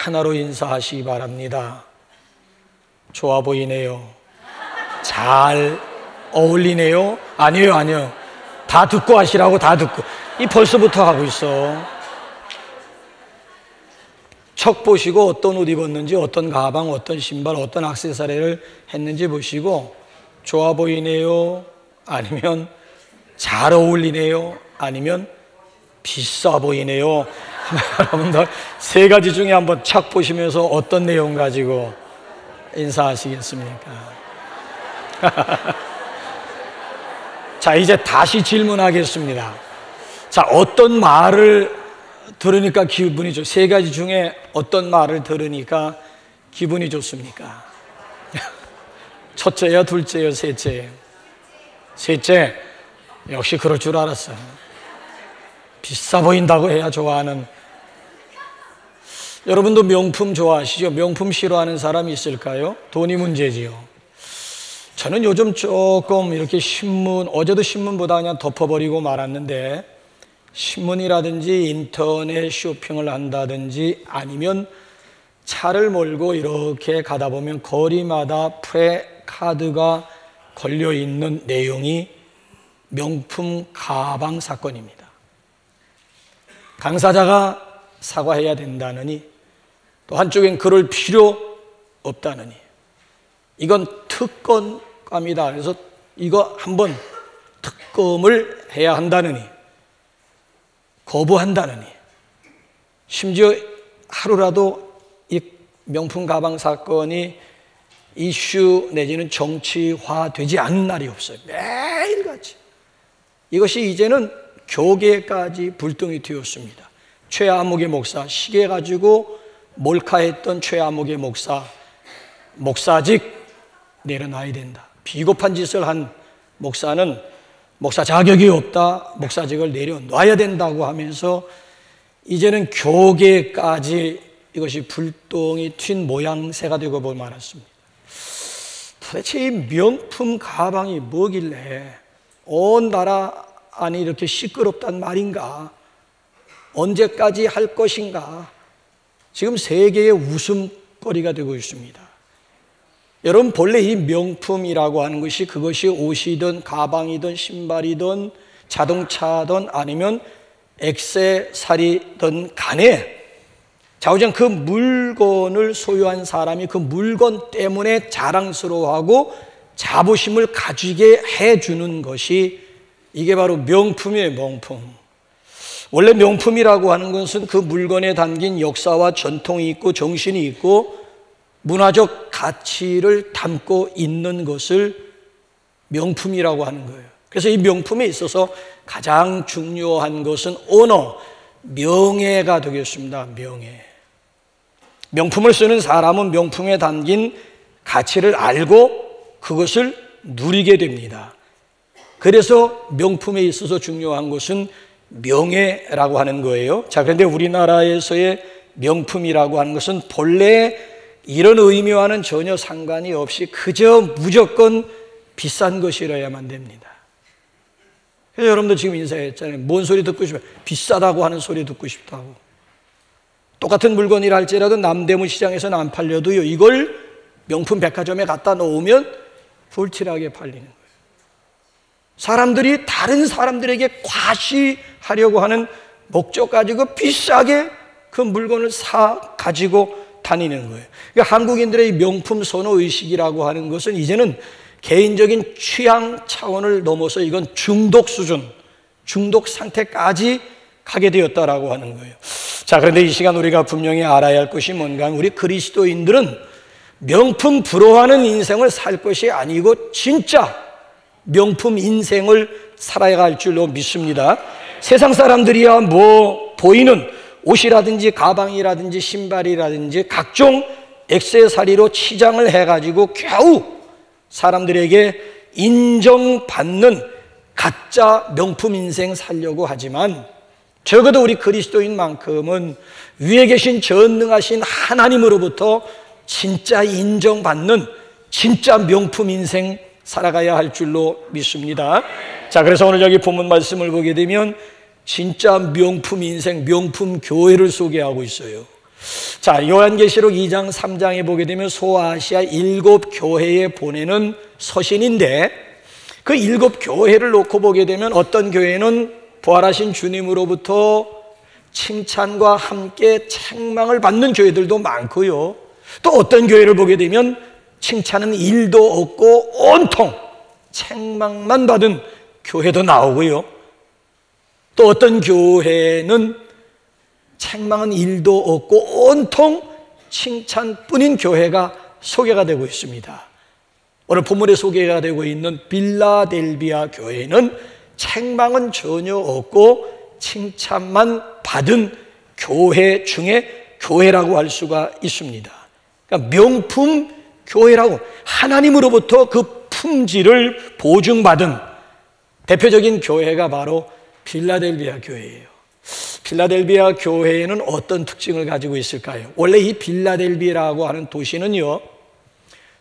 하나로 인사하시기 바랍니다. 좋아 보이네요. 잘 어울리네요. 아니에요, 아니에요. 다 듣고 하시라고. 다 듣고. 이 벌써부터 하고 있어. 척 보시고 어떤 옷 입었는지, 어떤 가방, 어떤 신발, 어떤 액세서리를 했는지 보시고 좋아 보이네요, 아니면 잘 어울리네요, 아니면 비싸 보이네요. 여러분들 세 가지 중에 한번 착 보시면서 어떤 내용 가지고 인사하시겠습니까? 자, 이제 다시 질문하겠습니다. 자, 어떤 말을 들으니까 기분이 좋? 세 가지 중에 어떤 말을 들으니까 기분이 좋습니까? 첫째요, 둘째요, 셋째요? 셋째. 역시 그럴 줄 알았어요. 비싸 보인다고 해야 좋아하는. 여러분도 명품 좋아하시죠? 명품 싫어하는 사람이 있을까요? 돈이 문제지요. 저는 요즘 조금 이렇게 신문, 어제도 신문보다 그냥 덮어버리고 말았는데, 신문이라든지 인터넷 쇼핑을 한다든지 아니면 차를 몰고 이렇게 가다 보면 거리마다 프레카드가 걸려있는 내용이 명품 가방 사건입니다. 당사자가 사과해야 된다느니, 또 한쪽엔 그럴 필요 없다느니, 이건 특권감이다. 그래서 이거 한번 특검을 해야 한다느니, 거부한다느니, 심지어 하루라도 이 명품 가방 사건이 이슈 내지는 정치화되지 않는 날이 없어요. 매일같이. 이것이 이제는 교계까지 불똥이 튀었습니다. 최아무개 목사, 시계 가지고 몰카했던 최아무개 목사, 목사직 내려놔야 된다. 비겁한 짓을 한 목사는 목사 자격이 없다, 목사직을 내려놔야 된다고 하면서 이제는 교계까지 이것이 불똥이 튄 모양새가 되고 볼 만했습니다. 도대체 이 명품 가방이 뭐길래 온 나라 안이 이렇게 시끄럽단 말인가? 언제까지 할 것인가? 지금 세계의 웃음거리가 되고 있습니다. 여러분, 본래 이 명품이라고 하는 것이, 그것이 옷이든 가방이든 신발이든 자동차든 아니면 액세서리든 간에 자우장 그 물건을 소유한 사람이 그 물건 때문에 자랑스러워하고 자부심을 가지게 해주는 것이, 이게 바로 명품이에요. 명품. 원래 명품이라고 하는 것은 그 물건에 담긴 역사와 전통이 있고 정신이 있고 문화적 가치를 담고 있는 것을 명품이라고 하는 거예요. 그래서 이 명품에 있어서 가장 중요한 것은 언어, 명예가 되겠습니다. 명예. 명품을 쓰는 사람은 명품에 담긴 가치를 알고 그것을 누리게 됩니다. 그래서 명품에 있어서 중요한 것은 명예라고 하는 거예요. 자, 그런데 우리나라에서의 명품이라고 하는 것은 본래 이런 의미와는 전혀 상관이 없이 그저 무조건 비싼 것이라야만 됩니다. 그래서 여러분도 지금 인사했잖아요. 뭔 소리 듣고 싶어요? 비싸다고 하는 소리 듣고 싶다고. 똑같은 물건이라 할지라도 남대문 시장에서는 안 팔려도요, 이걸 명품 백화점에 갖다 놓으면 불티나게 팔리는 거예요. 사람들이 다른 사람들에게 과시하려고 하는 목적 가지고 비싸게 그 물건을 사 가지고 다니는 거예요. 그러니까 한국인들의 명품 선호 의식이라고 하는 것은 이제는 개인적인 취향 차원을 넘어서 이건 중독 수준, 중독 상태까지 가게 되었다라고 하는 거예요. 자, 그런데 이 시간 우리가 분명히 알아야 할 것이 뭔가, 우리 그리스도인들은 명품 부러워하는 인생을 살 것이 아니고 진짜 명품 인생을 살아야 할 줄로 믿습니다. 세상 사람들이야 뭐 보이는 옷이라든지 가방이라든지 신발이라든지 각종 액세서리로 치장을 해가지고 겨우 사람들에게 인정받는 가짜 명품 인생 살려고 하지만, 적어도 우리 그리스도인만큼은 위에 계신 전능하신 하나님으로부터 진짜 인정받는 진짜 명품 인생 살아가야 할 줄로 믿습니다. 자, 그래서 오늘 여기 본문 말씀을 보게 되면 진짜 명품 인생, 명품 교회를 소개하고 있어요. 자, 요한계시록 2장 3장에 보게 되면 소아시아 7교회에 보내는 서신인데, 그 7교회를 놓고 보게 되면 어떤 교회는 부활하신 주님으로부터 칭찬과 함께 책망을 받는 교회들도 많고요, 또 어떤 교회를 보게 되면 칭찬은 일도 없고 온통 책망만 받은 교회도 나오고요, 또 어떤 교회는 책망은 일도 없고 온통 칭찬뿐인 교회가 소개가 되고 있습니다. 오늘 본문에 소개가 되고 있는 빌라델비아 교회는 책망은 전혀 없고 칭찬만 받은 교회 중에 교회라고 할 수가 있습니다. 그러니까 명품 교회라고, 하나님으로부터 그 품질을 보증받은 대표적인 교회가 바로 빌라델비아 교회예요. 빌라델비아 교회에는 어떤 특징을 가지고 있을까요? 원래 이 빌라델비아라고 하는 도시는요,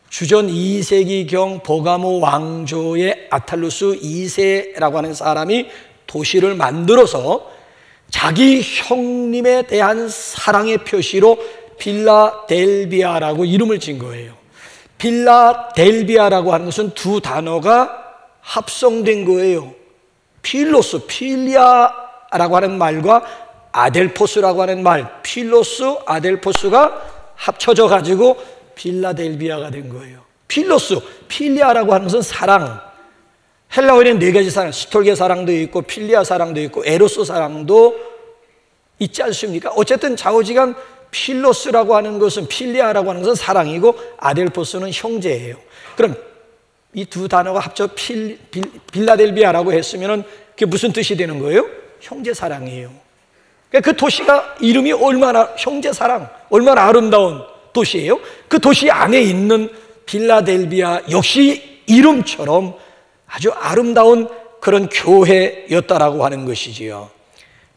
주전 2세기경 버가모 왕조의 아탈루스 2세라고 하는 사람이 도시를 만들어서 자기 형님에 대한 사랑의 표시로 빌라델비아라고 이름을 진 거예요. 빌라델비아라고 하는 것은 두 단어가 합성된 거예요. 필로스, 필리아라고 하는 말과 아델포스라고 하는 말, 필로스, 아델포스가 합쳐져 가지고 빌라델비아가 된 거예요. 필로스, 필리아라고 하는 것은 사랑. 헬라어에는 네 가지 사랑, 스톨게 사랑도 있고 필리아 사랑도 있고 에로스 사랑도 있지 않습니까? 어쨌든 좌우지간 필로스라고 하는 것은, 필리아라고 하는 것은 사랑이고 아델포스는 형제예요. 그럼 이 두 단어가 합쳐 빌라델비아라고 했으면 그게 무슨 뜻이 되는 거예요? 형제 사랑이에요. 그 도시가 이름이 얼마나 형제 사랑, 얼마나 아름다운 도시예요. 그 도시 안에 있는 빌라델비아 역시 이름처럼 아주 아름다운 그런 교회였다라고 하는 것이지요.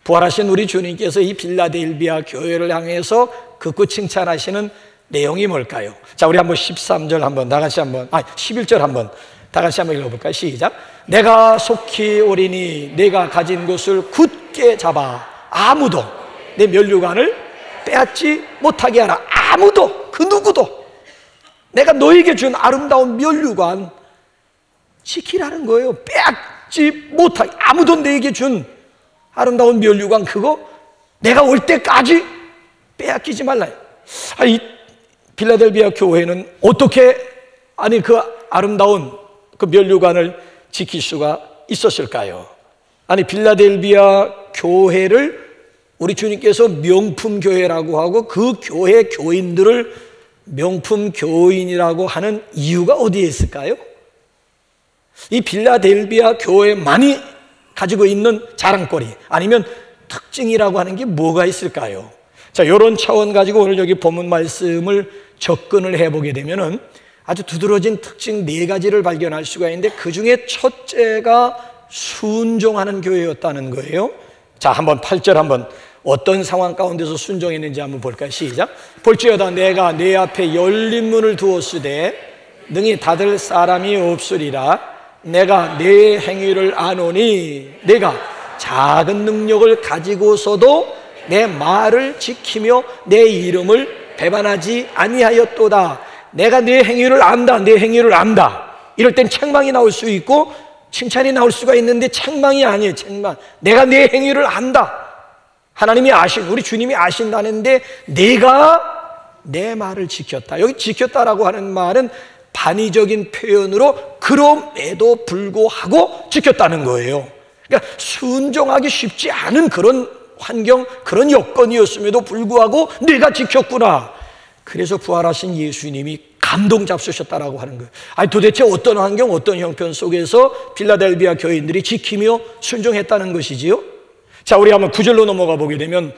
부활하신 우리 주님께서 이 빌라델비아 교회를 향해서 극구 칭찬하시는 내용이 뭘까요? 자, 우리 한번 13절 한번 다 같이 한번, 11절 한번 다 같이 한번 읽어볼까요? 시작. 내가 속히 오리니 내가 가진 것을 굳게 잡아 아무도 내 면류관을 빼앗지 못하게 하라. 아무도, 그 누구도 내가 너에게 준 아름다운 면류관 지키라는 거예요. 빼앗지 못하게, 아무도 내게 준 아름다운 면류관 그거 내가 올 때까지 빼앗기지 말라. 이 빌라델비아 교회는 어떻게 그 아름다운 그 면류관을 지킬 수가 있었을까요? 빌라델비아 교회를 우리 주님께서 명품 교회라고 하고 그 교회 교인들을 명품 교인이라고 하는 이유가 어디에 있을까요? 이 빌라델비아 교회만이 가지고 있는 자랑거리 아니면 특징이라고 하는 게 뭐가 있을까요? 자, 이런 차원 가지고 오늘 여기 본문 말씀을 접근을 해보게 되면은 아주 두드러진 특징 4가지를 발견할 수가 있는데 그 중에 첫째가 순종하는 교회였다는 거예요. 자, 한번 8절 한번 어떤 상황 가운데서 순종했는지 한번 볼까요? 시작. 볼지어다 내가 내 앞에 열린 문을 두었으되 능히 닫을 사람이 없으리라. 내가 내 행위를 아노니 내가 작은 능력을 가지고서도 내 말을 지키며 내 이름을 배반하지 아니하였도다. 내가 내 행위를 안다, 내 행위를 안다. 이럴 땐 책망이 나올 수 있고 칭찬이 나올 수가 있는데 책망이 아니에요. 책망. 내가 내 행위를 안다. 하나님이 우리 주님이 아신다는데 내가 내 말을 지켰다. 여기 지켰다라고 하는 말은 반의적인 표현으로 그럼에도 불구하고 지켰다는 거예요. 그러니까 순종하기 쉽지 않은 그런 환경, 그런 여건이었음에도 불구하고 내가 지켰구나. 그래서 부활하신 예수님이 감동 잡수셨다라고 하는 거예요. 도대체 어떤 환경, 어떤 형편 속에서 빌라델비아 교인들이 지키며 순종했다는 것이지요? 자, 우리 한번 9절로 넘어가 보게 되면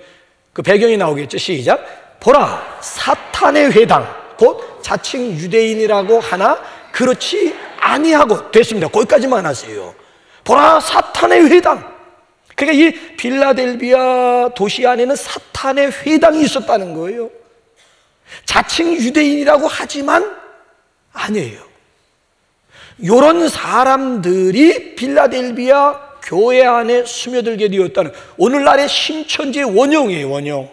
그 배경이 나오겠죠. 시작. 보라, 사탄의 회당, 곧 자칭 유대인이라고 하나 그렇지 아니하고 됐습니다. 거기까지만 하세요. 보라, 사탄의 회당. 그러니까 이 빌라델비아 도시 안에는 사탄의 회당이 있었다는 거예요. 자칭 유대인이라고 하지만 아니에요. 이런 사람들이 빌라델비아 교회 안에 스며들게 되었다는, 오늘날의 신천지의 원형이에요. 원형.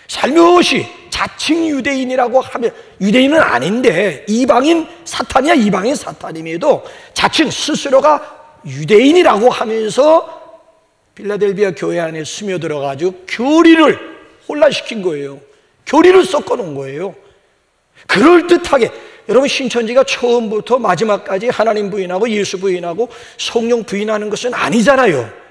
살며시 자칭 유대인이라고 하면, 유대인은 아닌데 이방인 사탄이야, 이방인 사탄임에도 자칭 스스로가 유대인이라고 하면서 필라델비아 교회 안에 스며들어가지고 교리를 혼란시킨 거예요. 교리를 섞어놓은 거예요. 그럴듯하게, 여러분, 신천지가 처음부터 마지막까지 하나님 부인하고 예수 부인하고 성령 부인하는 것은 아니잖아요.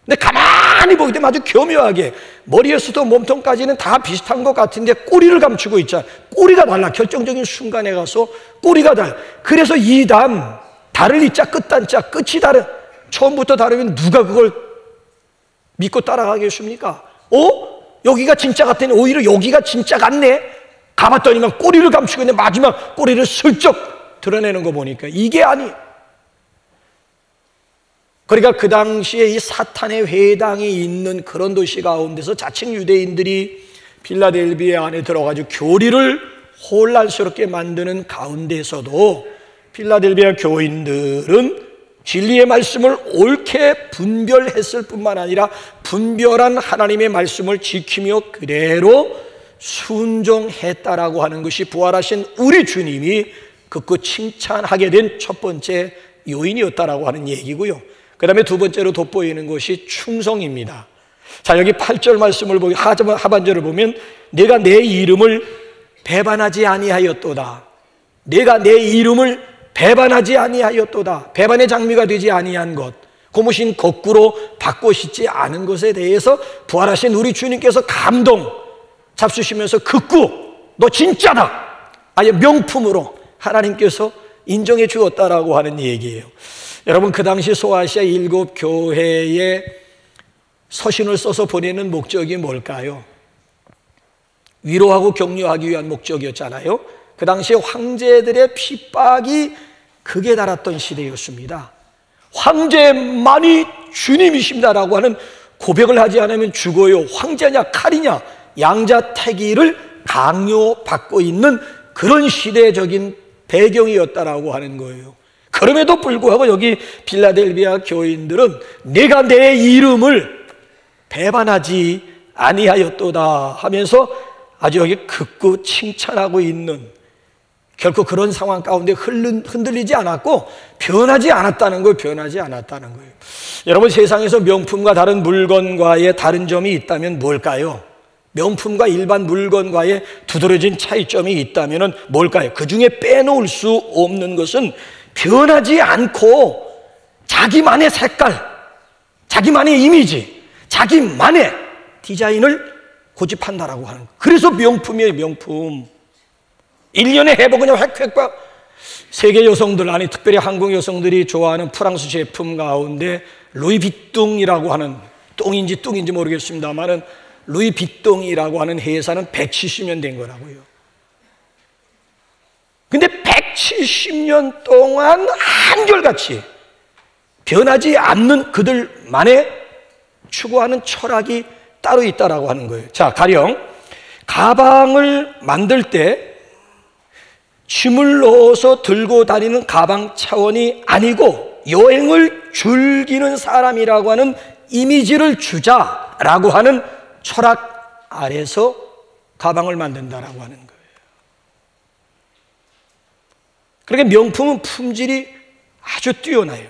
근데 가만히 보기 때문에 아주 교묘하게 머리에서도 몸통까지는 다 비슷한 것 같은데 꼬리를 감추고 있잖아. 꼬리가 달라. 결정적인 순간에 가서 꼬리가 달라. 그래서 이단, 다를 이자 끝단자, 끝이 다른, 처음부터 다르면 누가 그걸 믿고 따라가겠습니까? 여기가 진짜 같더니 오히려 여기가 진짜 같네? 가봤더니만 꼬리를 감추고 있는데 마지막 꼬리를 슬쩍 드러내는 거 보니까 이게 그러니까 그 당시에 이 사탄의 회당이 있는 그런 도시 가운데서 자칭 유대인들이 필라델비아 안에 들어가지고 교리를 혼란스럽게 만드는 가운데서도 필라델비아 교인들은 진리의 말씀을 옳게 분별했을 뿐만 아니라 분별한 하나님의 말씀을 지키며 그대로 순종했다라고 하는 것이 부활하신 우리 주님이 극구 칭찬하게 된 첫 번째 요인이었다라고 하는 얘기고요. 그 다음에 두 번째로 돋보이는 것이 충성입니다. 자, 여기 8절 말씀을 보기, 하반절을 보면 내가 내 이름을 배반하지 아니하였도다. 내가 내 이름을 배반하지 아니하였도다. 배반의 장미가 되지 아니한 것, 고무신 거꾸로 받고 싶지 않은 것에 대해서 부활하신 우리 주님께서 감동 잡수시면서 극구 너 진짜다, 아예 명품으로 하나님께서 인정해 주었다라고 하는 얘기예요. 여러분, 그 당시 소아시아 7교회에 서신을 써서 보내는 목적이 뭘까요? 위로하고 격려하기 위한 목적이었잖아요. 그 당시에 황제들의 핍박이 극에 달았던 시대였습니다. 황제만이 주님이십니다라고 하는 고백을 하지 않으면 죽어요. 황제냐 칼이냐 양자택일을 강요받고 있는 그런 시대적인 배경이었다라고 하는 거예요. 그럼에도 불구하고 여기 필라델비아 교인들은 내가 내 이름을 배반하지 아니하였도다 하면서 아주 여기 극구 칭찬하고 있는, 결코 그런 상황 가운데 흔들리지 않았고 변하지 않았다는 거예요. 변하지 않았다는 거예요. 여러분, 세상에서 명품과 다른 물건과의 다른 점이 있다면 뭘까요? 명품과 일반 물건과의 두드러진 차이점이 있다면 뭘까요? 그 중에 빼놓을 수 없는 것은 변하지 않고 자기만의 색깔, 자기만의 이미지, 자기만의 디자인을 고집한다라고 하는 거예요. 그래서 명품이에요, 명품. 1년에 해보그냥 획획과 세계 여성들, 아니 특별히 한국 여성들이 좋아하는 프랑스 제품 가운데 루이비통이라고 하는, 뚱인지 모르겠습니다만은 루이비통이라고 하는 회사는 170년 된 거라고요. 근데 170년 동안 한결같이 변하지 않는 그들만의 추구하는 철학이 따로 있다라고 하는 거예요. 자, 가령 가방을 만들 때 짐을 넣어서 들고 다니는 가방 차원이 아니고 여행을 즐기는 사람이라고 하는 이미지를 주자라고 하는 철학 아래서 가방을 만든다라고 하는 거예요. 그러니까 명품은 품질이 아주 뛰어나요.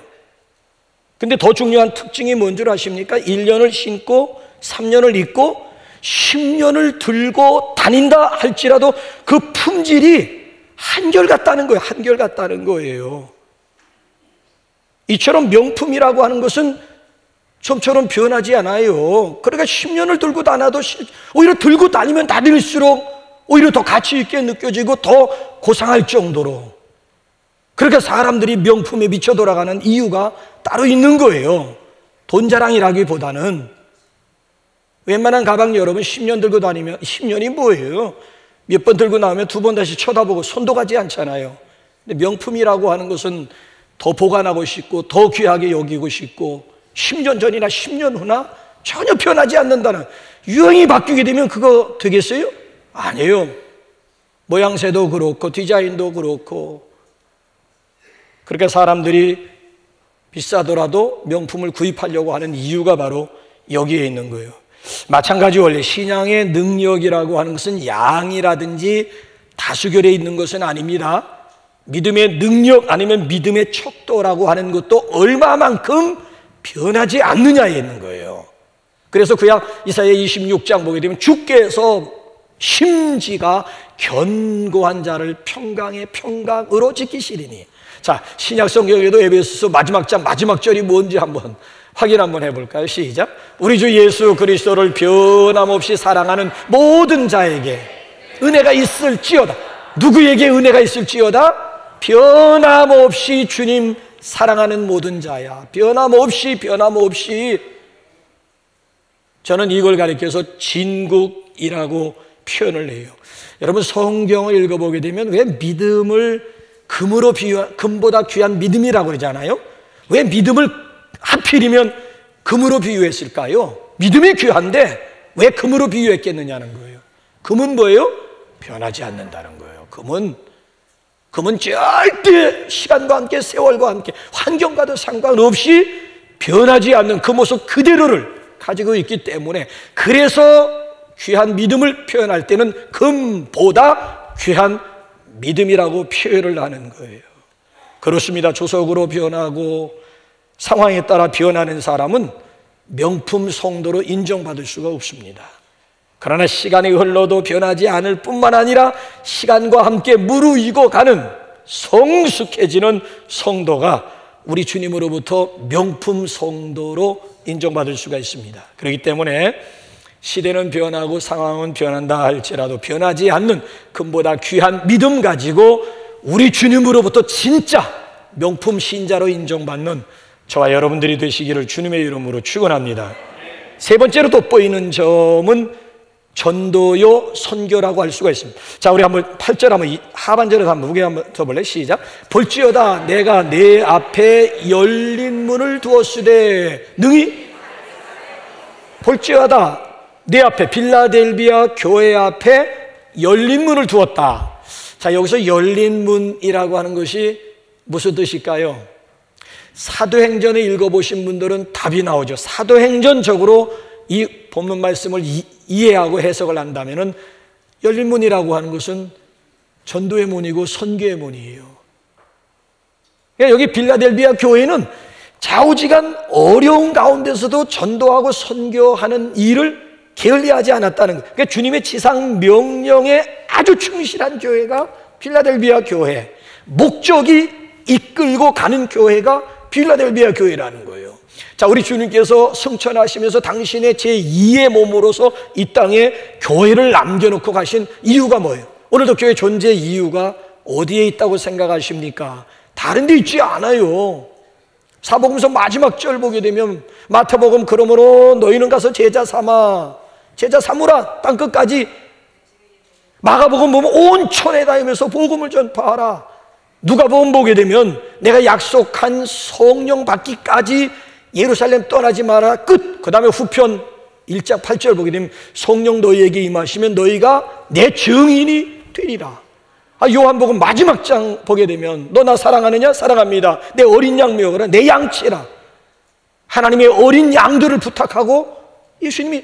근데 더 중요한 특징이 뭔 줄 아십니까? 1년을 신고 3년을 입고 10년을 들고 다닌다 할지라도 그 품질이 한결같다는 거예요. 한결같다는 거예요. 이처럼 명품이라고 하는 것은 좀처럼 변하지 않아요. 그러니까 10년을 들고 다녀도 오히려 들고 다니면 다닐수록 오히려 더 가치 있게 느껴지고 더 고상할 정도로, 그러니까 사람들이 명품에 미쳐 돌아가는 이유가 따로 있는 거예요. 돈 자랑이라기보다는. 웬만한 가방 여러분 10년 들고 다니면 10년이 뭐예요? 몇 번 들고 나오면 두 번 다시 쳐다보고 손도 가지 않잖아요. 근데 명품이라고 하는 것은 더 보관하고 싶고 더 귀하게 여기고 싶고 10년 전이나 10년 후나 전혀 변하지 않는다는, 유행이 바뀌게 되면 그거 되겠어요? 아니에요. 모양새도 그렇고 디자인도 그렇고. 그러니까 사람들이 비싸더라도 명품을 구입하려고 하는 이유가 바로 여기에 있는 거예요. 마찬가지 원리, 신앙의 능력이라고 하는 것은 양이라든지 다수결에 있는 것은 아닙니다. 믿음의 능력 아니면 믿음의 척도라고 하는 것도 얼마만큼 변하지 않느냐에 있는 거예요. 그래서 구약 이사야 26장 보게 되면 주께서 심지가 견고한 자를 평강의 평강으로 지키시리니. 자, 신약 성경에도 에베소서 마지막 장 마지막 절이 뭔지 한번 확인 한번 해볼까요? 시작. 우리 주 예수 그리스도를 변함없이 사랑하는 모든 자에게 은혜가 있을지어다. 누구에게 은혜가 있을지어다? 변함없이 주님 사랑하는 모든 자야. 변함없이. 저는 이걸 가리켜서 진국이라고 표현을 해요. 여러분, 성경을 읽어보게 되면 왜 믿음을 금보다 귀한 믿음이라고 그러잖아요. 왜 믿음을 하필이면 금으로 비유했을까요? 믿음이 귀한데 왜 금으로 비유했겠느냐는 거예요. 금은 뭐예요? 변하지 않는다는 거예요. 금은 절대 시간과 함께 세월과 함께 환경과도 상관없이 변하지 않는 그 모습 그대로를 가지고 있기 때문에, 그래서 귀한 믿음을 표현할 때는 금보다 귀한 믿음이라고 표현을 하는 거예요. 그렇습니다. 조석으로 변하고 상황에 따라 변하는 사람은 명품 성도로 인정받을 수가 없습니다. 그러나 시간이 흘러도 변하지 않을 뿐만 아니라 시간과 함께 무르익어 가는 성숙해지는 성도가 우리 주님으로부터 명품 성도로 인정받을 수가 있습니다. 그렇기 때문에 시대는 변하고 상황은 변한다 할지라도 변하지 않는 금보다 귀한 믿음 가지고 우리 주님으로부터 진짜 명품 신자로 인정받는 저와 여러분들이 되시기를 주님의 이름으로 축원합니다. 세 번째로 돋보이는 점은 전도요 선교라고 할 수가 있습니다. 자, 우리 한번 8절 한번 하반절에서 한번 무게 한번 더 볼래? 시작. 볼지어다 내가 내 앞에 열린 문을 두었으되 능히, 볼지어다 내 앞에, 빌라델비아 교회 앞에 열린 문을 두었다. 자, 여기서 열린 문이라고 하는 것이 무슨 뜻일까요? 사도행전을 읽어보신 분들은 답이 나오죠. 사도행전적으로 이 본문 말씀을 이해하고 해석을 한다면 열린 문이라고 하는 것은 전도의 문이고 선교의 문이에요. 여기 빌라델비아 교회는 좌우지간 어려운 가운데서도 전도하고 선교하는 일을 게을리하지 않았다는 거예요. 그러니까 주님의 지상 명령에 아주 충실한 교회가 빌라델비아 교회, 목적이 이끌고 가는 교회가 빌라델비아 교회라는 거예요. 자, 우리 주님께서 승천하시면서 당신의 제2의 몸으로서 이 땅에 교회를 남겨놓고 가신 이유가 뭐예요? 오늘도 교회 존재 이유가 어디에 있다고 생각하십니까? 다른 데 있지 않아요. 사복음서 마지막 절 보게 되면 마태복음 그러므로 너희는 가서 제자 삼으라 땅끝까지, 마가복음 보면 온 천에 다니면서 복음을 전파하라, 누가복음 보게 되면 내가 약속한 성령 받기까지 예루살렘 떠나지 마라 끝. 그 다음에 후편 1장 8절 보게 되면 성령 너희에게 임하시면 너희가 내 증인이 되리라. 요한복음 마지막 장 보게 되면 너 나 사랑하느냐? 사랑합니다. 내 어린 양 메어라. 내 양치라. 하나님의 어린 양들을 부탁하고 예수님이,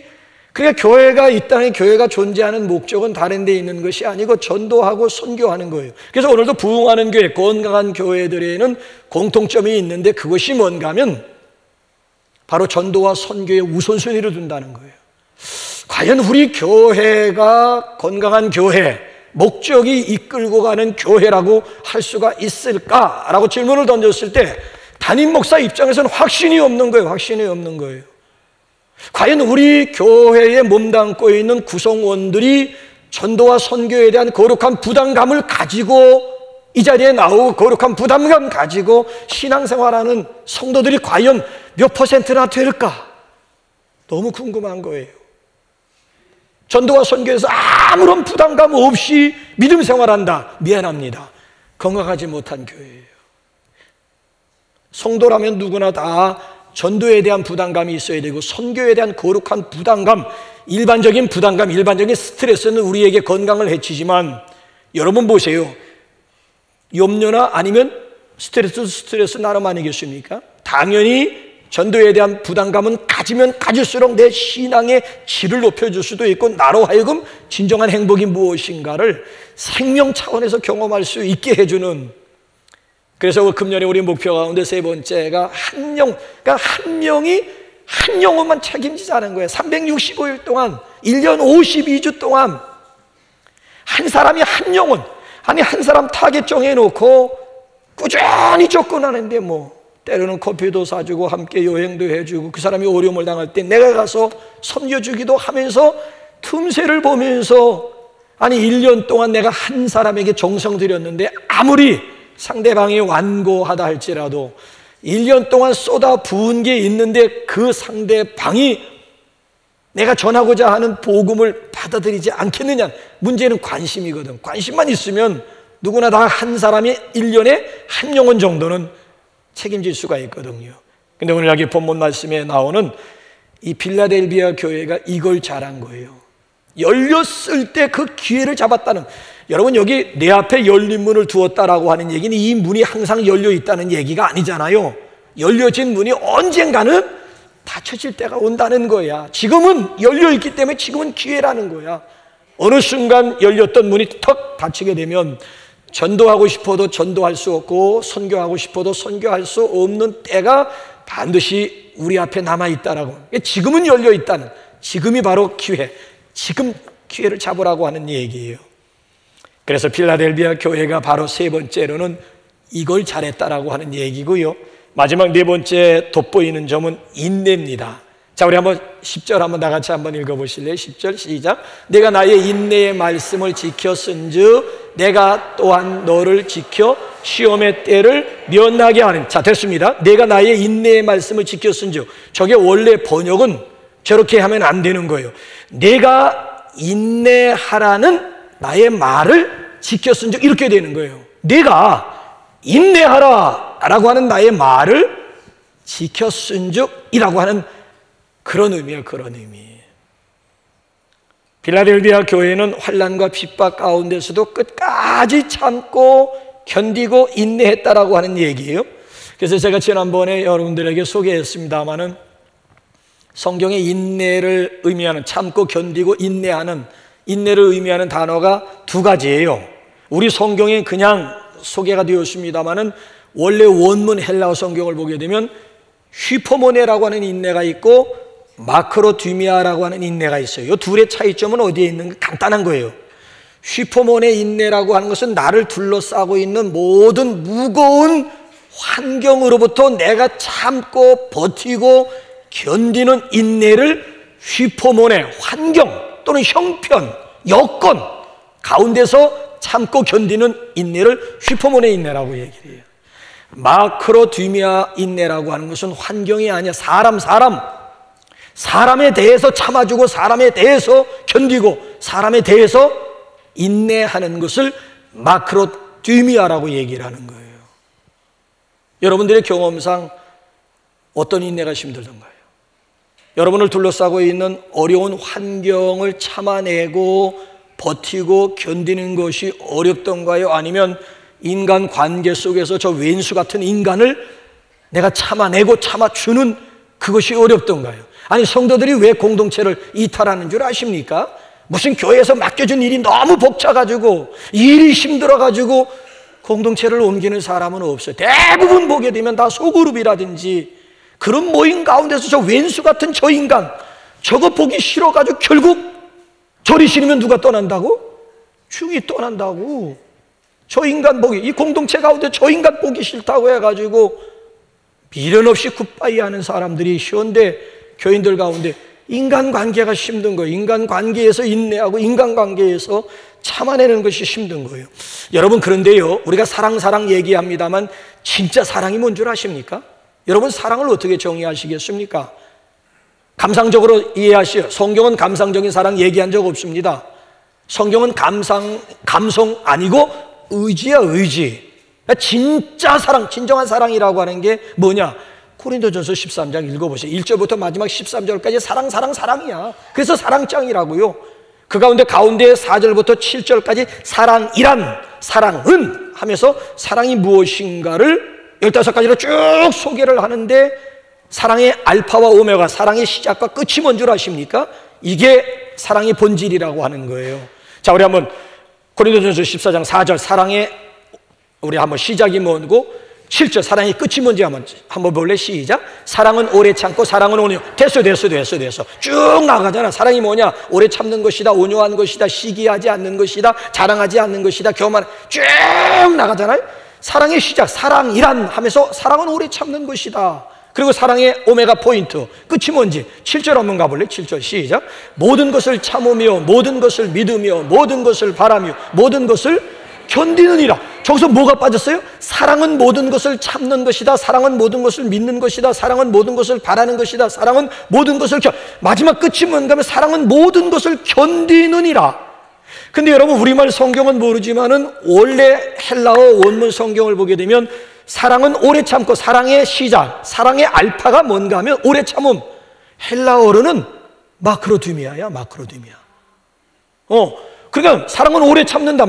그러니까 교회가, 이 땅에 교회가 존재하는 목적은 다른 데 있는 것이 아니고 전도하고 선교하는 거예요. 그래서 오늘도 부흥하는 교회, 건강한 교회들에는 공통점이 있는데 그것이 뭔가 하면 바로 전도와 선교의 우선순위를 둔다는 거예요. 과연 우리 교회가 건강한 교회, 목적이 이끌고 가는 교회라고 할 수가 있을까라고 질문을 던졌을 때 담임 목사 입장에서는 확신이 없는 거예요. 확신이 없는 거예요. 과연 우리 교회에 몸담고 있는 구성원들이 전도와 선교에 대한 거룩한 부담감을 가지고 이 자리에 나오고 거룩한 부담감 가지고 신앙생활하는 성도들이 과연 몇 퍼센트나 될까? 너무 궁금한 거예요. 전도와 선교에서 아무런 부담감 없이 믿음 생활한다. 미안합니다. 건강하지 못한 교회예요. 성도라면 누구나 다 전도에 대한 부담감이 있어야 되고 선교에 대한 거룩한 부담감, 일반적인 부담감, 일반적인 스트레스는 우리에게 건강을 해치지만 여러분 보세요. 염려나 아니면 스트레스 나름 아니겠습니까? 당연히 전도에 대한 부담감은 가지면 가질수록 내 신앙의 질을 높여줄 수도 있고 나로 하여금 진정한 행복이 무엇인가를 생명 차원에서 경험할 수 있게 해주는, 그래서 금년에 우리 목표 가운데 세 번째가 그러니까 한 명이 한 영혼만 책임지자는 거예요. 365일 동안 1년 52주 동안 한 사람이 한 영혼, 아니 한 사람 타겟 정해놓고 꾸준히 접근하는데 때로는 커피도 사주고 함께 여행도 해주고 그 사람이 어려움을 당할 때 내가 가서 섬겨주기도 하면서 틈새를 보면서, 아니 1년 동안 내가 한 사람에게 정성 들였는데 아무리 상대방이 완고하다 할지라도 1년 동안 쏟아 부은 게 있는데 그 상대방이 내가 전하고자 하는 복음을 받아들이지 않겠느냐. 문제는 관심이거든. 관심만 있으면 누구나 다 한 사람이 1년에 한 영혼 정도는 책임질 수가 있거든요. 근데 오늘 여기 본문 말씀에 나오는 이 빌라델비아 교회가 이걸 잘한 거예요. 열렸을 때 그 기회를 잡았다는, 여러분 여기 내 앞에 열린 문을 두었다라고 하는 얘기는 이 문이 항상 열려 있다는 얘기가 아니잖아요. 열려진 문이 언젠가는 닫혀질 때가 온다는 거야. 지금은 열려 있기 때문에 지금은 기회라는 거야. 어느 순간 열렸던 문이 턱 닫히게 되면 전도하고 싶어도 전도할 수 없고 선교하고 싶어도 선교할 수 없는 때가 반드시 우리 앞에 남아있다라고. 지금은 열려있다는, 지금이 바로 기회, 지금 기회를 잡으라고 하는 얘기예요. 그래서 필라델비아 교회가 바로 세 번째로는 이걸 잘했다라고 하는 얘기고요. 마지막 네 번째 돋보이는 점은 인내입니다. 자, 우리 한번 10절 한번 다 같이 한번 읽어보실래요? 10절 시작. 내가 나의 인내의 말씀을 지켰은즉 내가 또한 너를 지켜 시험의 때를 면하게 하는. 자, 됐습니다. 내가 나의 인내의 말씀을 지켰은즉, 저게 원래 번역은 저렇게 하면 안 되는 거예요. 내가 인내하라는 나의 말을 지켰은즉 이렇게 되는 거예요. 내가 인내하라 라고 하는 나의 말을 지켰은즉 이라고 하는 그런 의미야, 그런 의미. 필라델비아 교회는 환난과 핍박 가운데서도 끝까지 참고 견디고 인내했다라고 하는 얘기예요. 그래서 제가 지난번에 여러분들에게 소개했습니다마는 성경의 인내를 의미하는, 참고 견디고 인내하는, 인내를 의미하는 단어가 두 가지예요. 우리 성경에 그냥 소개가 되었습니다마는 원래 원문 헬라어 성경을 보게 되면 휘포모네라고 하는 인내가 있고 마크로디미아라고 하는 인내가 있어요. 이 둘의 차이점은 어디에 있는가? 간단한 거예요. 휘포모네 인내라고 하는 것은 나를 둘러싸고 있는 모든 무거운 환경으로부터 내가 참고 버티고 견디는 인내를 휘포모네, 환경 또는 형편, 여건 가운데서 참고 견디는 인내를 휘포모네 인내라고 얘기를 해요. 마크로디미아 인내라고 하는 것은 환경이 아니야. 사람에 대해서 참아주고 사람에 대해서 견디고 사람에 대해서 인내하는 것을 마크로디미아라고 얘기를 하는 거예요. 여러분들의 경험상 어떤 인내가 힘들던가요? 여러분을 둘러싸고 있는 어려운 환경을 참아내고 버티고 견디는 것이 어렵던가요? 아니면 인간 관계 속에서 저 왼수 같은 인간을 내가 참아내고 참아주는 그것이 어렵던가요? 아니, 성도들이 왜 공동체를 이탈하는 줄 아십니까? 무슨 교회에서 맡겨준 일이 너무 벅차가지고 일이 힘들어가지고 공동체를 옮기는 사람은 없어요. 대부분 보게 되면 다 소그룹이라든지 그런 모임 가운데서 저 왼수 같은 저 인간, 저거 보기 싫어가지고 결국 저리 싫으면 누가 떠난다고? 중이 떠난다고. 저 인간 보기, 이 공동체 가운데 저 인간 보기 싫다고 해가지고 미련 없이 굿바이 하는 사람들이 현대 교인들 가운데 인간관계가 힘든 거예요. 인간관계에서 인내하고 인간관계에서 참아내는 것이 힘든 거예요. 여러분, 그런데요, 우리가 사랑 얘기합니다만 진짜 사랑이 뭔 줄 아십니까? 여러분, 사랑을 어떻게 정의하시겠습니까? 감상적으로 이해하시오. 성경은 감상적인 사랑 얘기한 적 없습니다. 성경은 감성 아니고 의지야, 의지. 진짜 사랑, 진정한 사랑이라고 하는 게 뭐냐? 고린도전서 13장 읽어보세요. 1절부터 마지막 13절까지 사랑이야. 그래서 사랑장이라고요. 그 가운데 4절부터 7절까지 사랑은 하면서 사랑이 무엇인가를 15가지로 쭉 소개를 하는데 사랑의 알파와 오메가, 사랑의 시작과 끝이 뭔 줄 아십니까? 이게 사랑의 본질이라고 하는 거예요. 자, 우리 한번 고린도전서 14장 4절 사랑의 우리 한번 시작이 뭐고 7절 사랑의 끝이 뭔지 한번 볼래? 시작. 사랑은 오래 참고 사랑은 온유. 됐어. 쭉 나가잖아. 사랑이 뭐냐? 오래 참는 것이다, 온유한 것이다, 시기하지 않는 것이다, 자랑하지 않는 것이다, 교만. 쭉 나가잖아요. 사랑의 시작, 사랑이란 하면서 사랑은 오래 참는 것이다. 그리고 사랑의 오메가 포인트 끝이 뭔지 7절 한번 가볼래? 7절 시작. 모든 것을 참으며 모든 것을 믿으며 모든 것을 바라며 모든 것을 견디느니라. 저기서 뭐가 빠졌어요? 사랑은 모든 것을 참는 것이다, 사랑은 모든 것을 믿는 것이다, 사랑은 모든 것을 바라는 것이다, 사랑은 모든 것을 마지막 끝이 뭔가 하면 사랑은 모든 것을 견디느니라. 근데 여러분 우리말 성경은 모르지만은 원래 헬라어 원문 성경을 보게 되면 사랑은 오래 참고 사랑의 시작, 사랑의 알파가 뭔가 하면 오래 참음. 헬라어로는 마크로디미아야, 마크로디미아. 그러니까 사랑은 오래 참는다.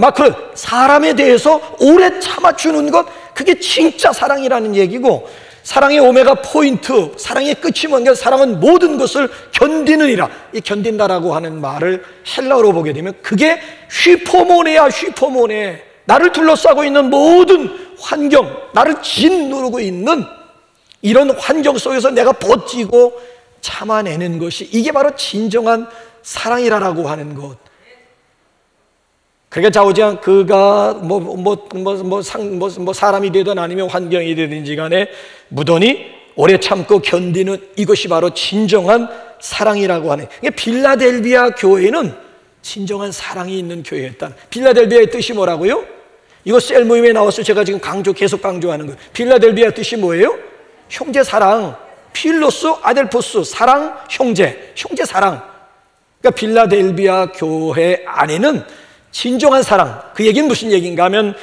사람에 대해서 오래 참아주는 것, 그게 진짜 사랑이라는 얘기고, 사랑의 오메가 포인트, 사랑의 끝이 뭔가 사랑은 모든 것을 견디느니라. 이 견딘다라고 하는 말을 헬라어로 보게 되면 그게 휘포모네야, 휘포모네. 나를 둘러싸고 있는 모든 환경, 나를 짓누르고 있는 이런 환경 속에서 내가 버티고 참아내는 것이, 이게 바로 진정한 사랑이라고 하는 것. 그러니까 자오지ang 그가 사람이 되든 아니면 환경이 되든지 간에 무던히 오래 참고 견디는 이것이 바로 진정한 사랑이라고 하는. 그러니까 빌라델비아 교회는 진정한 사랑이 있는 교회였다. 빌라델비아의 뜻이 뭐라고요? 이거 셀 모임에 나와서 제가 지금 계속 강조하는 거예요. 빌라델비아 뜻이 뭐예요? 형제 사랑. 필로스 아델포스, 사랑, 형제 사랑. 그러니까 빌라델비아 교회 안에는 진정한 사랑. 그 얘기는 무슨 얘기인가 하면,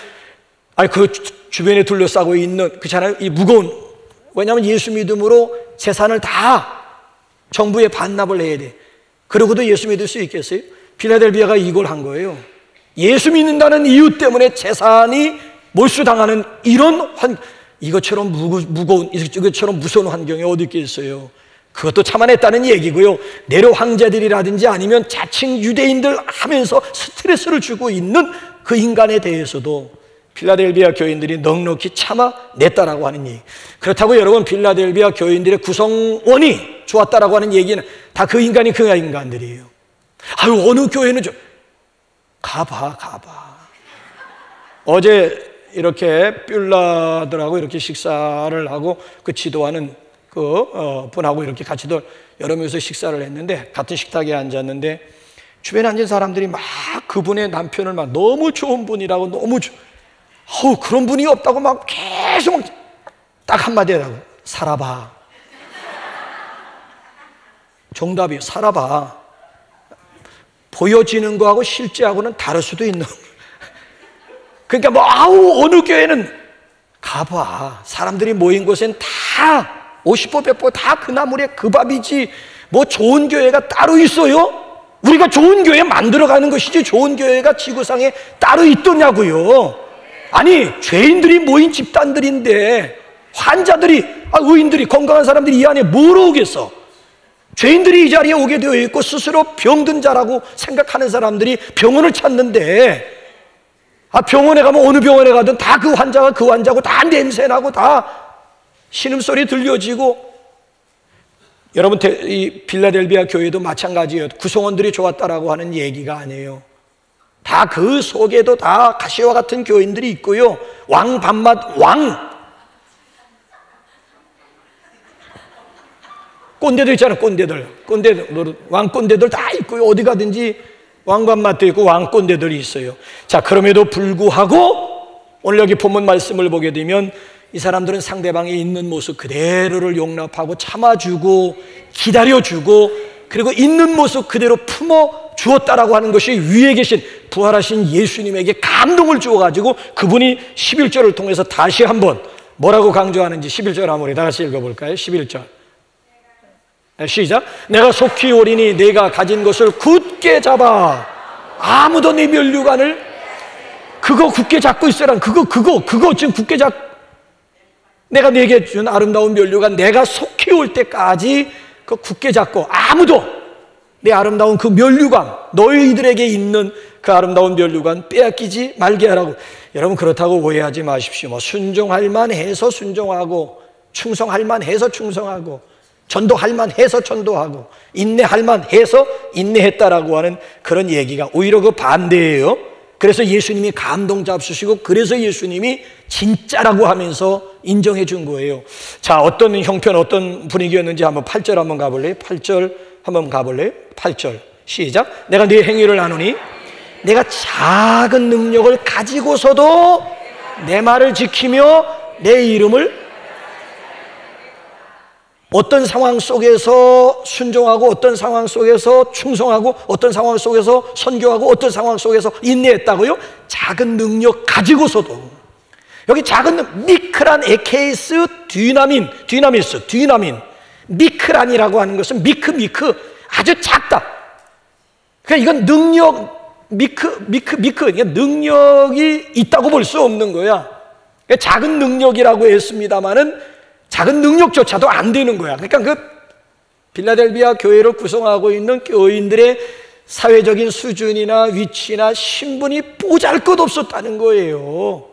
그 주변에 둘러싸고 있는, 그렇잖아요. 이 무거운, 왜냐하면 예수 믿음으로 재산을 다 정부에 반납을 해야 돼. 그러고도 예수 믿을 수 있겠어요? 빌라델비아가 이걸 한 거예요. 예수 믿는다는 이유 때문에 재산이 몰수당하는 이런 이것처럼 무거운, 이것처럼 무서운 환경이 어디 있겠어요? 그것도 참아냈다는 얘기고요. 내로 황제들이라든지 아니면 자칭 유대인들 하면서 스트레스를 주고 있는 그 인간에 대해서도 필라델비아 교인들이 넉넉히 참아냈다라고 하는 얘기. 그렇다고 여러분 필라델비아 교인들의 구성원이 좋았다라고 하는 얘기는 다 그 인간이 그 인간들이에요. 어느 교회는 가봐. 어제 이렇게 뷸라들하고 이렇게 식사를 하고 그 지도하는 분하고 이렇게 같이 여러 명이서 식사를 했는데, 같은 식탁에 앉았는데 주변에 앉은 사람들이 막 그분의 남편을 막 너무 좋은 분이라고, 그런 분이 없다고 막 계속 딱 한마디 하라고. 살아봐. 정답이에요. 살아봐. 보여지는 거하고 실제하고는 다를 수도 있는. 그러니까 어느 교회는 가봐. 사람들이 모인 곳엔 다 50보 100보 다 그 나물에 그 밥이지 좋은 교회가 따로 있어요? 우리가 좋은 교회 만들어가는 것이지 좋은 교회가 지구상에 따로 있더냐고요. 아니 죄인들이 모인 집단들인데 환자들이, 의인들이, 건강한 사람들이 이 안에 뭘 오겠어? 죄인들이 이 자리에 오게 되어 있고 스스로 병든 자라고 생각하는 사람들이 병원을 찾는데, 병원에 가면 어느 병원에 가든 다 그 환자가 그 환자고 다 냄새나고 다 신음소리 들려지고. 여러분 이 빌라델비아 교회도 마찬가지예요. 구성원들이 좋았다라고 하는 얘기가 아니에요. 다 그 속에도 다 가시와 같은 교인들이 있고요. 왕 밥맛 꼰대들 있잖아요. 꼰대들 왕꼰대들 다 있고요. 어디 가든지 왕밥맛도 있고 왕꼰대들이 있어요. 자, 그럼에도 불구하고 오늘 여기 본문 말씀을 보게 되면 이 사람들은 상대방이 있는 모습 그대로를 용납하고 참아주고 기다려주고, 그리고 있는 모습 그대로 품어주었다라고 하는 것이 위에 계신 부활하신 예수님에게 감동을 주어가지고 그분이 11절을 통해서 다시 한번 뭐라고 강조하는지 11절 한번 우리 다 같이 읽어볼까요? 11절 시작. 내가 속히 오리니 내가 가진 것을 굳게 잡아 아무도 네 면류관을 그거 굳게 잡고 있으란 그거 지금 굳게 잡. 내가 네게 준 아름다운 면류관 내가 속히 뛰어올 때까지 그 굳게 잡고 아무도 내 아름다운 그 면류관, 너희들에게 있는 그 아름다운 면류관 빼앗기지 말게 하라고. 여러분, 그렇다고 오해하지 마십시오. 뭐 순종할 만해서 순종하고, 충성할 만해서 충성하고, 전도할 만해서 전도하고, 인내할 만해서 인내했다라고 하는 그런 얘기가 오히려 그 반대예요. 그래서 예수님이 감동 잡수시고, 그래서 예수님이 진짜라고 하면서 인정해 준 거예요. 자, 어떤 형편, 어떤 분위기였는지 한번 8절 한번 가볼래요? 8절 한번 가볼래요? 8절 시작. 내가 네 행위를 아노니 내가 작은 능력을 가지고서도 내 말을 지키며 내 이름을, 어떤 상황 속에서 순종하고, 어떤 상황 속에서 충성하고, 어떤 상황 속에서 선교하고, 어떤 상황 속에서 인내했다고요? 작은 능력 가지고서도. 여기 작은 미크란 에케이스 디나민. 미크란이라고 하는 것은 미크 아주 작다. 그러니까 이건 능력, 이건 능력이 있다고 볼 수 없는 거야. 그러니까 작은 능력이라고 했습니다마는 작은 능력조차도 안 되는 거야. 그러니까 그 빌라델비아 교회를 구성하고 있는 교인들의 사회적인 수준이나 위치나 신분이 보잘것 없었다는 거예요.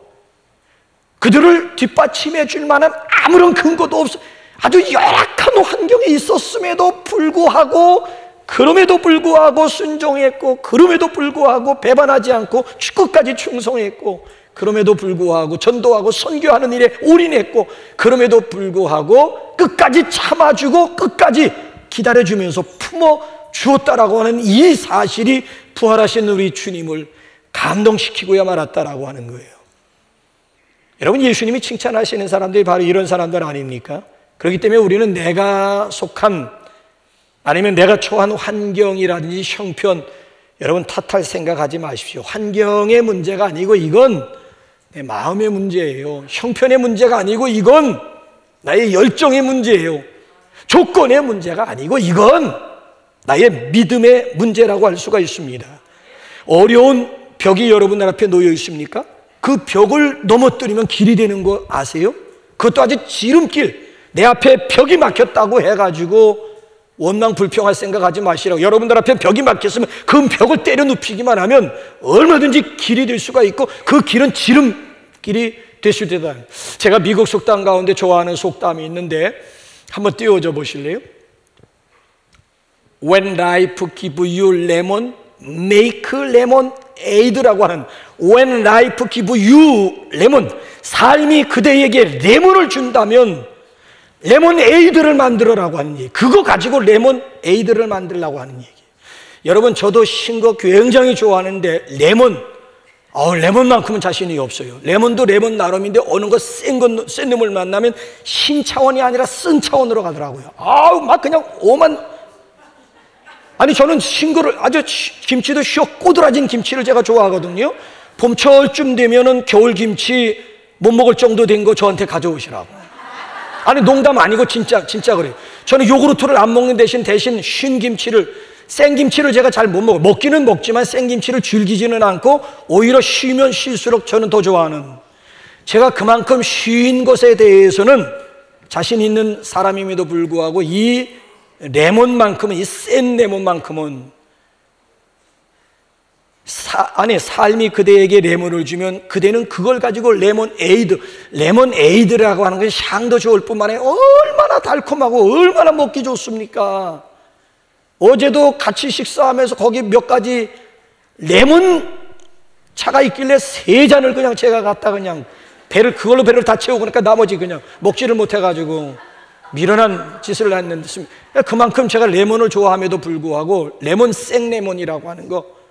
그들을 뒷받침해 줄 만한 아무런 근거도 없어. 아주 열악한 환경에 있었음에도 불구하고, 그럼에도 불구하고 순종했고, 그럼에도 불구하고 배반하지 않고 끝까지 충성했고, 그럼에도 불구하고 전도하고 선교하는 일에 올인했고, 그럼에도 불구하고 끝까지 참아주고 끝까지 기다려주면서 품어주었다라고 하는 이 사실이 부활하신 우리 주님을 감동시키고야 말았다라고 하는 거예요. 여러분, 예수님이 칭찬하시는 사람들이 바로 이런 사람들 아닙니까? 그렇기 때문에 우리는 내가 속한, 아니면 내가 처한 환경이라든지 형편, 여러분 탓할 생각하지 마십시오. 환경의 문제가 아니고 이건 내 마음의 문제예요. 형편의 문제가 아니고 이건 나의 열정의 문제예요. 조건의 문제가 아니고 이건 나의 믿음의 문제라고 할 수가 있습니다. 어려운 벽이 여러분 앞에 놓여 있습니까? 그 벽을 넘어뜨리면 길이 되는 거 아세요? 그것도 아주 지름길, 내 앞에 벽이 막혔다고 해가지고 원망 불평할 생각하지 마시라고. 여러분들 앞에 벽이 막혔으면 그 벽을 때려 눕히기만 하면 얼마든지 길이 될 수가 있고, 그 길은 지름길이 될 수 있다. 제가 미국 속담 가운데 좋아하는 속담이 있는데 한번 띄워줘 보실래요? When life give you lemon, make lemonade라고 하는, When life give you lemon, 삶이 그대에게 레몬을 준다면 레몬에이드를 만들어라고 하는 얘기. 그거 가지고 레몬에이드를 만들라고 하는 얘기. 여러분, 저도 신거 굉장히 좋아하는데 레몬만큼은 자신이 없어요. 레몬도 레몬 나름인데 어느 거 센 놈을 만나면 신 차원이 아니라 쓴 차원으로 가더라고요. 막 그냥 아니, 저는 신거를 아주 김치도 쉬어 꼬드라진 김치를 제가 좋아하거든요. 봄철쯤 되면은 겨울 김치 못 먹을 정도 된 거 저한테 가져오시라고. 아니, 농담 아니고 진짜 그래요. 저는 요구르트를 안 먹는 대신 생김치를 제가 잘 못 먹어요. 먹기는 먹지만 생김치를 즐기지는 않고 오히려 쉬면 쉴수록 저는 더 좋아하는, 제가 그만큼 쉰 것에 대해서는 자신 있는 사람임에도 불구하고 이 레몬만큼은, 이 센 레몬만큼은 삶이 그대에게 레몬을 주면 그대는 그걸 가지고 레몬에이드라고 하는 것이 향도 좋을 뿐만 아니라 얼마나 달콤하고 얼마나 먹기 좋습니까? 어제도 같이 식사하면서 거기 몇 가지 레몬 차가 있길래 3잔을 그냥 제가 갖다 그냥 그걸로 배를 다 채우고, 그러니까 나머지 그냥 먹지를 못해가지고 미련한 짓을 했는데, 그만큼 제가 레몬을 좋아함에도 불구하고 생레몬이라고 하는 거,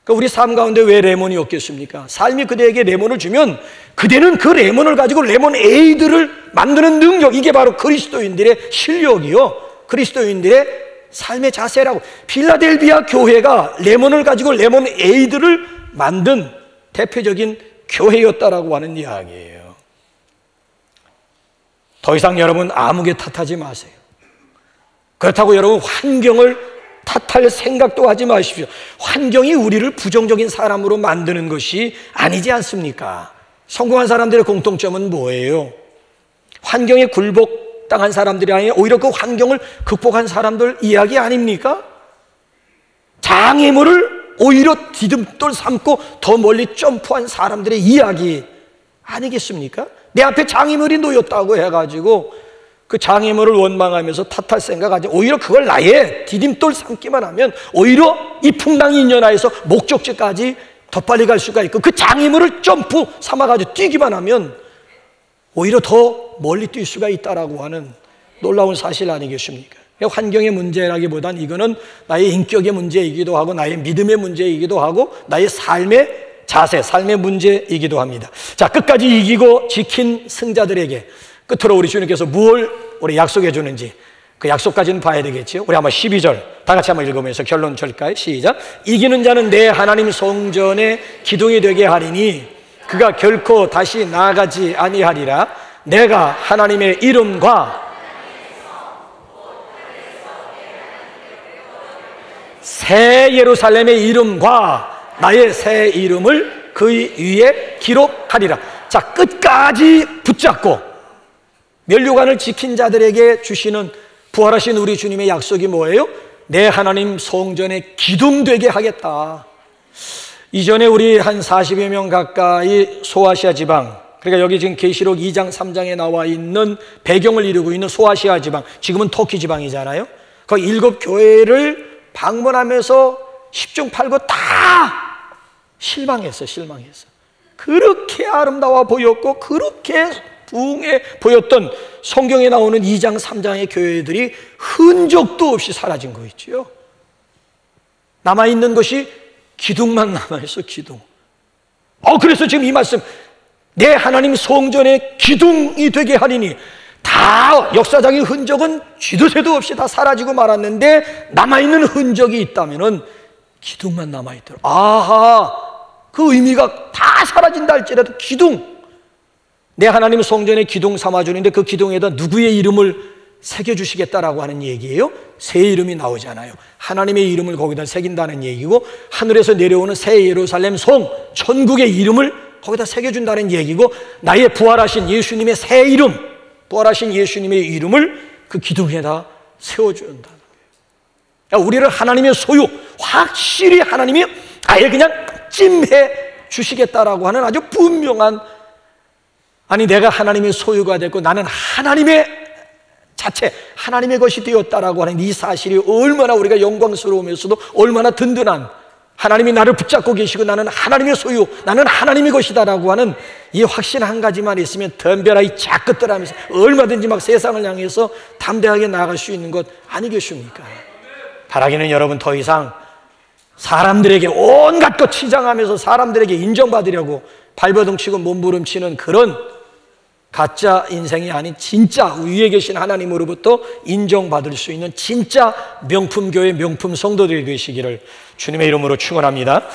그러니까 우리 삶 가운데 왜 레몬이 없겠습니까? 삶이 그대에게 레몬을 주면 그대는 그 레몬을 가지고 레몬에이드를 만드는 능력, 이게 바로 그리스도인들의 실력이요, 그리스도인들의 삶의 자세라고. 필라델비아 교회가 레몬을 가지고 레몬에이드를 만든 대표적인 교회였다라고 하는 이야기예요. 더 이상 여러분 아무개 탓하지 마세요. 그렇다고 여러분 환경을 탓할 생각도 하지 마십시오. 환경이 우리를 부정적인 사람으로 만드는 것이 아니지 않습니까? 성공한 사람들의 공통점은 뭐예요? 환경에 당한 사람들이 아니에요. 오히려 그 환경을 극복한 사람들 이야기 아닙니까? 장애물을 오히려 디딤돌 삼고 더 멀리 점프한 사람들의 이야기 아니겠습니까? 내 앞에 장애물이 놓였다고 해가지고 그 장애물을 원망하면서 탓할 생각하지, 오히려 그걸 나의 디딤돌 삼기만 하면 오히려 이 풍랑인연하에서 목적지까지 더 빨리 갈 수가 있고, 그 장애물을 점프 삼아가지고 뛰기만 하면 오히려 더 멀리 뛸 수가 있다라고 하는 놀라운 사실 아니겠습니까? 환경의 문제라기보단 이거는 나의 인격의 문제이기도 하고 나의 믿음의 문제이기도 하고 나의 삶의 자세, 삶의 문제이기도 합니다. 자, 끝까지 이기고 지킨 승자들에게 끝으로 우리 주님께서 무엇을 우리 약속해 주는지 그 약속까지는 봐야 되겠죠. 우리 한번 12절 다 같이 한번 읽으면서 결론 절까요? 시작. 이기는 자는 내 하나님 성전의 기둥이 되게 하리니 그가 결코 다시 나아가지 아니하리라. 내가 하나님의 이름과 새 예루살렘의 이름과 나의 새 이름을 그 위에 기록하리라. 자, 끝까지 붙잡고 면류관을 지킨 자들에게 주시는 부활하신 우리 주님의 약속이 뭐예요? 내 하나님 성전의 기둥 되게 하겠다. 이전에 우리 한 40여 명 가까이 소아시아 지방, 그러니까 여기 지금 계시록 2장 3장에 나와 있는 배경을 이루고 있는 소아시아 지방, 지금은 터키 지방이잖아요. 그 7교회를 방문하면서 10중 8구 다 실망했어. 그렇게 아름다워 보였고 그렇게 부흥해 보였던 성경에 나오는 2장 3장의 교회들이 흔적도 없이 사라진 거 있죠. 남아있는 것이 기둥만 남아있어. 기둥. 그래서 지금 이 말씀, 내 하나님 성전의 기둥이 되게 하리니, 다 역사적인 흔적은 쥐도 새도 없이 다 사라지고 말았는데 남아있는 흔적이 있다면은 기둥만 남아있더라. 아하, 그 의미가 다 사라진다 할지라도 기둥, 내 하나님 성전의 기둥 삼아주는데 그 기둥에다 누구의 이름을 새겨주시겠다라고 하는 얘기예요. 새 이름이 나오잖아요. 하나님의 이름을 거기다 새긴다는 얘기고, 하늘에서 내려오는 새 예루살렘 성, 천국의 이름을 거기다 새겨준다는 얘기고, 나의 부활하신 예수님의 새 이름, 부활하신 예수님의 이름을 그 기둥에다 세워준다는 거예요. 우리를 하나님의 소유, 확실히 하나님이 아예 그냥 찜해 주시겠다라고 하는 아주 분명한, 아니 내가 하나님의 소유가 됐고 나는 하나님의 자체, 하나님의 것이 되었다라고 하는 이 사실이 얼마나 우리가 영광스러우면서도 얼마나 든든한, 하나님이 나를 붙잡고 계시고 나는 하나님의 소유, 나는 하나님의 것이다라고 하는 이 확신 한 가지만 있으면 덤벼라 이 작것들 하면서 얼마든지 막 세상을 향해서 담대하게 나아갈 수 있는 것 아니겠습니까? 바라기는 여러분 더 이상 사람들에게 온갖 것 치장하면서 사람들에게 인정받으려고 발버둥치고 몸부림치는 그런 가짜 인생이 아닌 진짜 위에 계신 하나님으로부터 인정받을 수 있는 진짜 명품 교회, 명품 성도들이 되시기를 주님의 이름으로 축원합니다.